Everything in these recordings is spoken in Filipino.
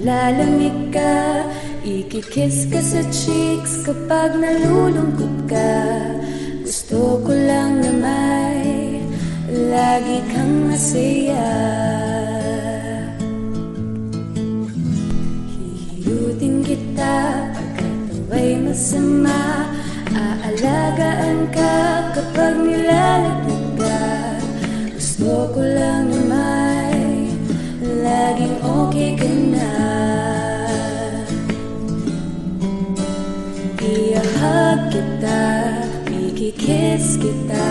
Lalamig ka, ikikiss ka sa cheeks kapag nalulungkot ka. Gusto ko lang na may lagi kang masaya. Hihilutin kita pagkat awa'y masama. Aalagaan ka kapag nilalaglag ka. Gusto ko lang na may laging okay ka na. Iahag kita, ikikiss kita.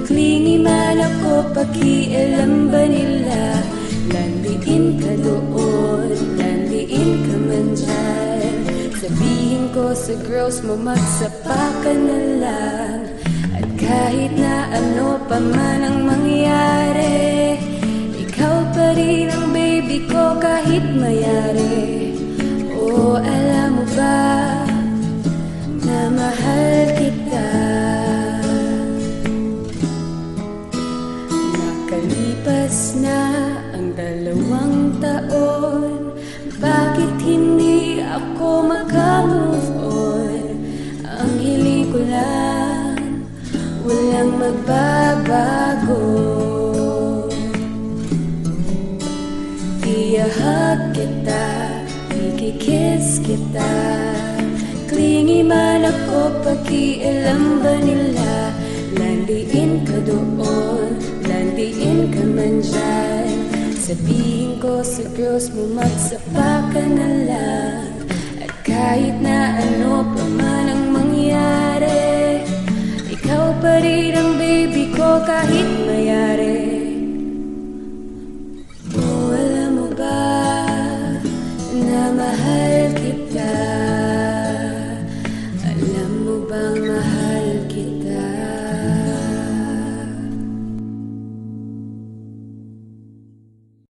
Clingy man ako, pakialam ba nila? Landiin ka doon, landiin ka man dyan. Sabihin ko sa girls mo, magsapa ka na lang. At kahit na ano pa man ang mangyari, ikaw pa rin ang baby ko kahit mayari. Oh, alam mo ba na mahal kita? Nakalipas na ang 2 taon, bakit hindi ako makamove on? Ang hiling ko lang, walang magbabago. Iahag kita, ikikiss kita. Clingy man ako, pakialam ba nila? Landiin ka doon, landiin ka man dyan. Sabihin ko sa girls mo, magsapa ka na lang. At kahit na ano pa man ang mangyari, ikaw pa rin ang baby ko kahit mayari. Oh, alam mo ba na mahal